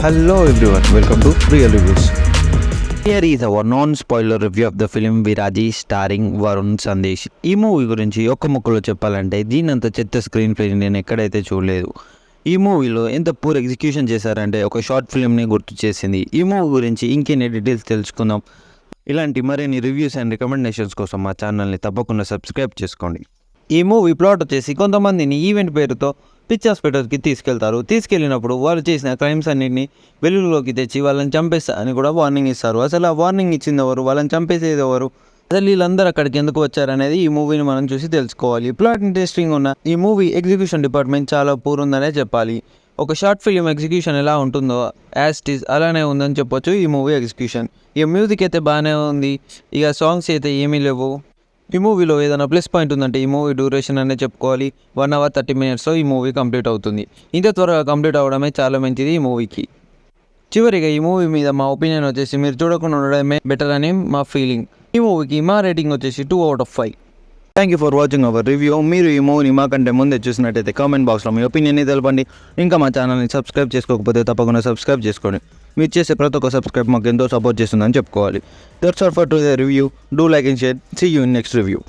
Hello everyone, welcome to Real Reviews. Here is our non-spoiler review of the film Viraji starring Varun Sandesh. ఈ movie గురించి ఒక్క ముక్కలో చెప్పాలంటే దీనంత చెత్త screen play నేను ఎక్కడైతే చూడలేదు. ఈ మూవీలో ఎంత పూర్ ఎగ్జిక్యూషన్ చేశారంటే ఒక షార్ట్ ఫిల్మ్ని గుర్తు చేసింది. ఈ మూవీ గురించి ఇంకెన్ని డీటెయిల్స్ తెలుసుకుందాం. ఇలాంటి మరిన్ని రివ్యూస్ అండ్ రికమెండేషన్స్ కోసం మా ఛానల్ని తప్పకుండా సబ్స్క్రైబ్ చేసుకోండి. ఈ మూవీ ప్లాట్ వచ్చేసి కొంతమందిని ఈవెంట్ పేరుతో పిచ్ హాస్పిటల్కి తీసుకెళ్ళినప్పుడు వాళ్ళు చేసిన క్రైమ్స్ అన్నింటినీ వెలుగులోకి తెచ్చి వాళ్ళని చంపేస్తా అని కూడా వార్నింగ్ ఇస్తారు. అసలు ఆ వార్నింగ్ ఇచ్చిందెవరు, వాళ్ళని చంపేసేది ఎవరు, అసలు వీళ్ళందరూ అక్కడికి ఎందుకు వచ్చారనేది ఈ మూవీని మనం చూసి తెలుసుకోవాలి. ప్లాట్ ఇంట్రెస్టింగ్ ఉన్న ఈ మూవీ ఎగ్జిక్యూషన్ డిపార్ట్మెంట్ చాలా పూర్ ఉందనే చెప్పాలి. ఒక షార్ట్ ఫిల్మ్ ఎగ్జిక్యూషన్ ఎలా ఉంటుందో యాజ్ ఇట్ ఈజ్ అలానే ఉందని చెప్పొచ్చు ఈ మూవీ ఎగ్జిక్యూషన్. ఇక మ్యూజిక్ అయితే బాగానే ఉంది, ఇక సాంగ్స్ అయితే ఏమీ లేవు. ఈ మూవీలో ఏదైనా ప్లస్ పాయింట్ ఉందంటే ఈ మూవీ డ్యూరేషన్ అనే చెప్పుకోవాలి. 1 hour 30 minutesలో ఈ మూవీ కంప్లీట్ అవుతుంది. ఇంత త్వరగా కంప్లీట్ అవ్వడమే చాలా మంచిది ఈ మూవీకి. చివరిగా ఈ మూవీ మీద మా ఒపీనియన్ వచ్చేసి మీరు చూడకుండా ఉండడమే బెటర్ అని మా ఫీలింగ్. ఈ మూవీకి మా రేటింగ్ వచ్చేసి 2 out of 5. Thank you for watching our review. మీరు ఈ మూవీని మాకంటే ముందే చూసినట్టయితే కామెంట్ బాక్స్లో మీ ఒపీనియన్ని తెలపండి. ఇంకా మా ఛానల్ని సబ్స్క్రైబ్ చేసుకోకపోతే తప్పకుండా సబ్స్క్రైబ్ చేసుకోండి. మీరు చేసే ప్రతి ఒక్క సబ్స్క్రైబ్ మాకు ఎంతో సపోర్ట్ చేస్తుందని చెప్పుకోవాలి. That's all for today review. Do like and share. See you in next review.